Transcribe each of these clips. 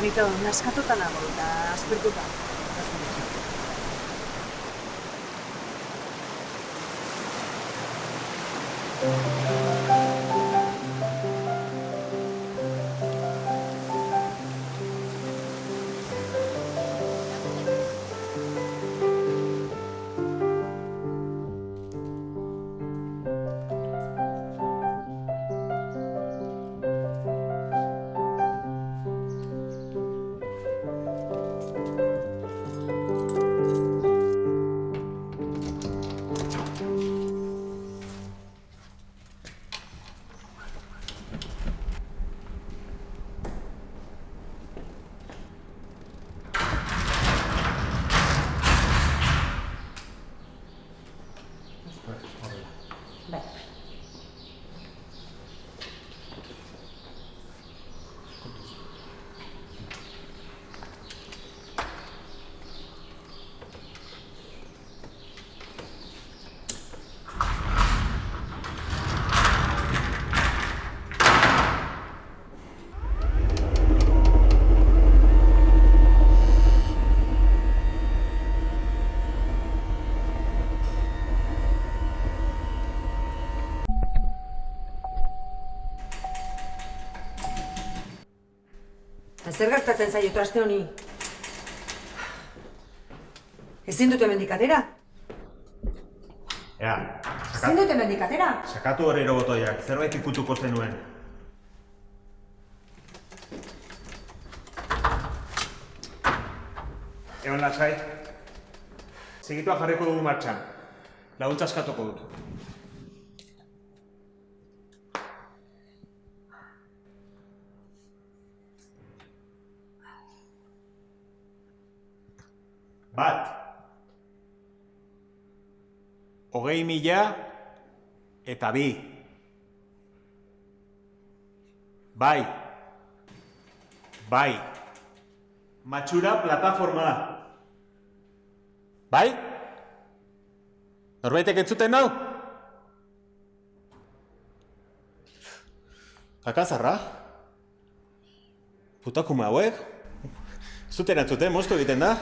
Rito, naskatuta nago eta aspertuta. Zer gertatzen zaio traste honi? Ezin dut hemendik atera? Ea, Ezin dut hemendik atera? sakatu horrero botoiak, zerbait ikutuko zenuen. Egon lasai. Segitua jarriko dugu martxan. Laguntza eskatuko dut. Bat. 20.000 eta 2. Bai. Bai. Matxura plataforma. Bai? Norbaitek entzuten nau? Kakazarra? Putakume hauek? Ez dut erantzuten, moztu egiten da?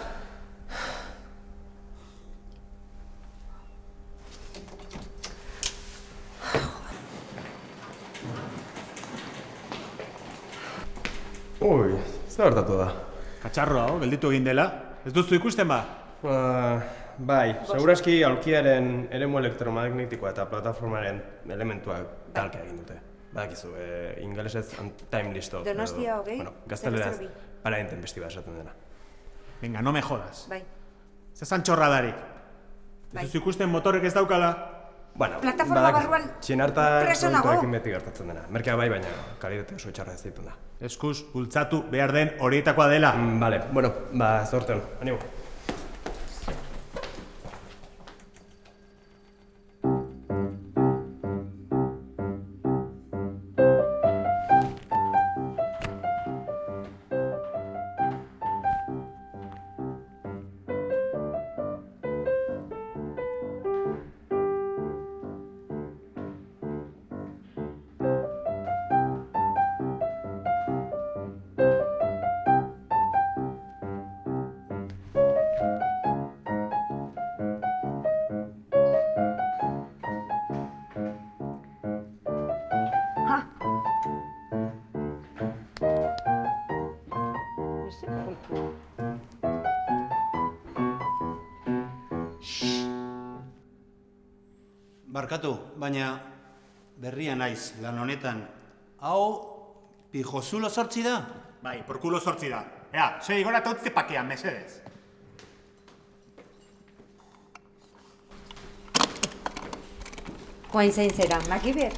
Ui, zer hartatu da? Katxarro hau, gelditu egin dela. Ez duzu ikusten ba? Bai, segurazki aulkiaren eremu elektromagnetikoa eta plataformaren elementuak talka egin dute. Badakizu, ingelesez time listo. Donostia hogei? Bueno, gazteleraz paraenten festiba esaten dena. Venga, no me jodas. Bai. Zezan txorradarik. Ez duzu ikusten motorek ez daukala? Bueno, Plataforma barruan txinarta preso nago. produktuekin beti gertatzen dena. Merkea bai, baina kalitate oso txarra ez ditun da. Eskuz, bultzatu behar den horietakoa dela. Vale, bueno, zorten, animo. Barkatu, baina berria naiz lan honetan. Hau, pijozulo sortzi da? Bai, porkulo sortzi da. Ea, sei gora eta utzi pakean, mesedez. Joain zein zera, Makiber?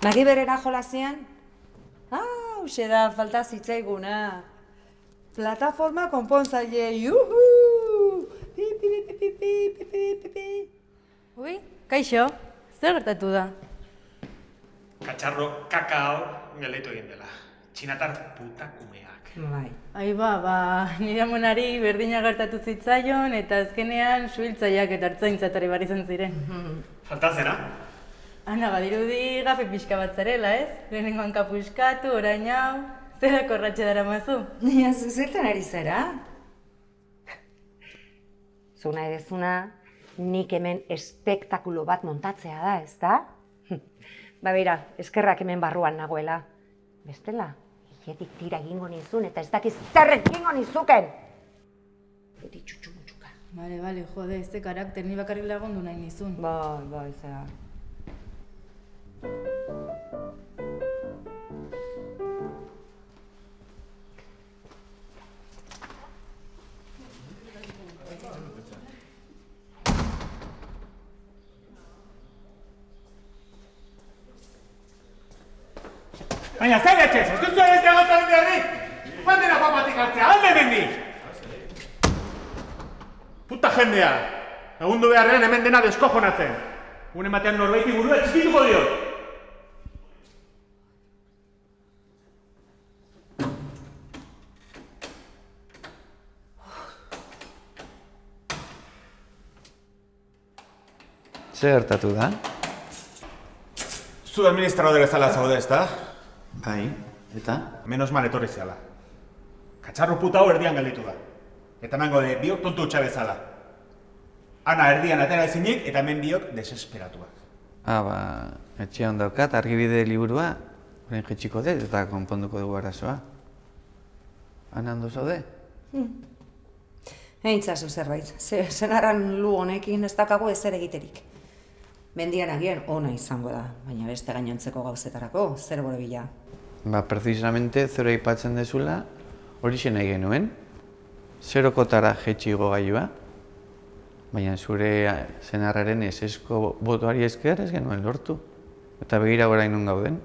Makiberera jolasean? Hauxe da, falta zitzaiguna. Plataforma konpontzaile, juhu! Pi, pi, pi, pi, pi, pi, pi, pi, pi. Ui, kaixo, zer gertatu da? Katxarro kakao gelditu egin dela. Txinatar putakumeak. Bai. Ai nire amonari berdina gertatu zitzaion eta azkenean suhiltzaileak eta ertzaintzatari bar izan ziren. Falta zera? Ana, badirudi gafe pixka bat zarela, ez? Lehenengo hanka puskatu, orain hau, Zerako ratxe dara mazu? Nia, zertan ari zara? Zuna edezuna, nik hemen espektakulo bat montatzea da, ez da? Ba beira, eskerrak hemen barruan nagoela. Bestela, hiletik tira egingo nizun eta ez dakiz zerrek egingo nizuken! Beti txutxu-mutxuka. Bale, jode, ez de karakter, ni bakarrik lagundu nahi nizun. Bai, zera. Baina, zer etxez, ez duzu ere ez gauza beharrik? Bandera joan batik hartzea, alde mendik! Puta jendea! Egundu beharrean hemen dena deskojonatzen. Gune batean norbaiti burua txikituko diot. Zer gertatu da? Zu administradore zala zaude, ez da? Bai, eta? Menos mal etorri zehala. Katxarro puta hau erdian gelditu da. Eta emango de biok tontu utxa bezala. Ana erdian atera ezinik eta hemen biok desesperatuak. Etxean daukat argibide liburua, orain jetxiko dut eta konponduko dugu arazoa. Ana ondo zaude? Eintzazu zerbait, senarran lu honekin ez dakago ezer egiterik. Mendian agian ona izango da, baina beste gainontzeko gauzetarako, zer bore bila. Precisamente zero aipatzen dezula, hori nahi genuen. Zerokotara jetxigo gailua, baina zure senarraren esesko botoari esker ez genuen lortu. Eta begira orain nun gauden.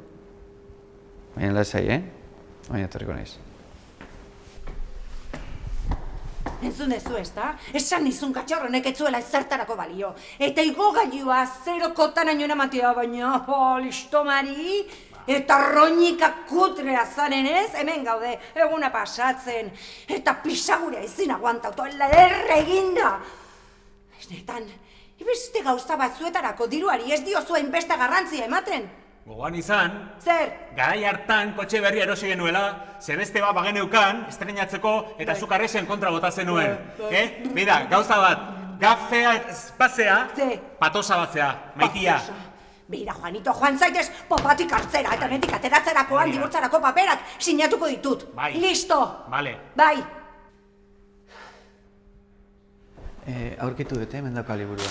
Baina lasai, Baina etorriko naiz. Entzun dezu, ez da? Esan nizun katxarronek etzuela ezertarako balio. Eta igogailua zerokotan aino eramatea, baina, listo mari, eta roñika kutrea zanenez, hemen gaude, eguna pasatzen, eta pisagurea ezin aguantautu, erre eginda. Esnetan, beste gauza batzuetarako diruari ez diozu hainbeste garrantzia ematen. Gogoan izan, Zer? garai hartan kotxe berria erosi genuela, zebeste bat bageneukan, estrenatzeko eta zukarresen kontra bota zenuen. Bida, gauza bat, gafea espazea, patosa batzea, maitia. Beira, Juanito, joan zaitez popatik hartzera, eta mendik ateratzerakoan dibortzarako paperak sinatuko ditut. Bai. Listo! Vale. Bai! Aurkitu dute, hemen dauka liburua.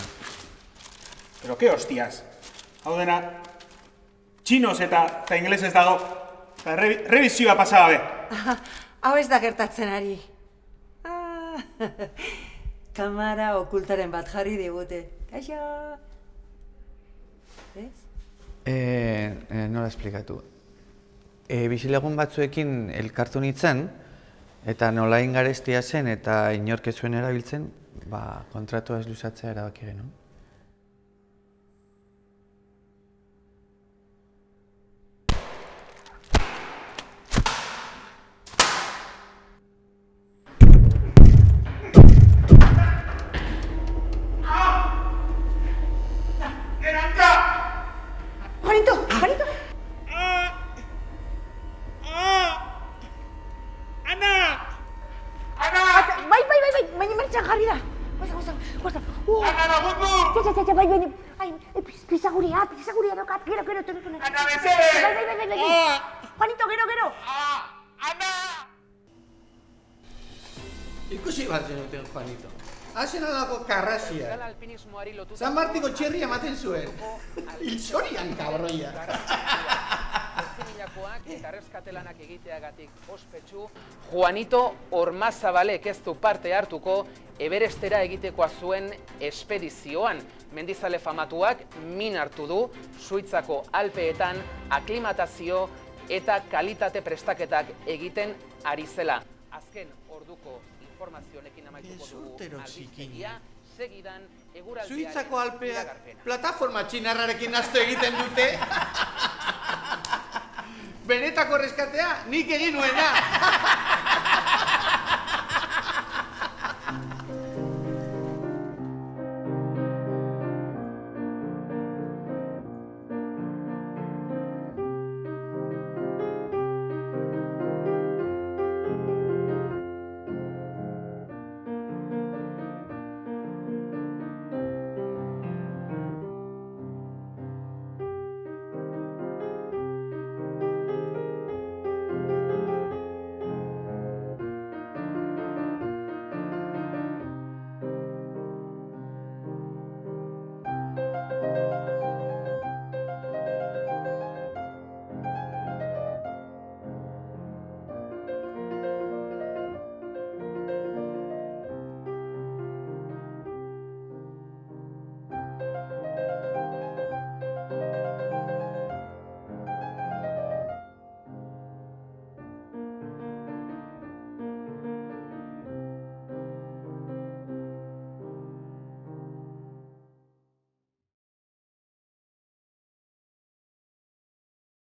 Pero que hostias. Hau dena, txinos eta ingelesez dago, eta revisioa pasa gabe. Hau ez da gertatzen ari. Kamara okultaren bat jarri digute. Kaixo! Ez? Nola esplikatu. Bizilagun batzuekin elkartu nintzen, eta nola ingarestia zen eta inork ez zuen erabiltzen, kontratua ez luzatzea erabaki genuen. Pisaguria dokat, gero, Ana, bezere! Bai. Juanito, gero! Ana! Ikusi bat zenuten, Juanito. Hazen alako karrazia. San Martiko txerria ematen zuen. Ilzorian, kabroia. Eta reskatelanak egiteagatik ospetsu, Juanito Ormazabalek ez du parte hartuko Everestera egitekoa zuen espedizioan. Mendizale famatuak min hartu du, Suitzako Alpeetan aklimatazio eta kalitate prestaketak egiten ari zela. Azken orduko informazionekin amaituko dugu albistegia, segidan eguraldiaren Suitzako Alpeak plataforma txinarrarekin nahastu egiten dute. Benetako reskatea nik egin nuena.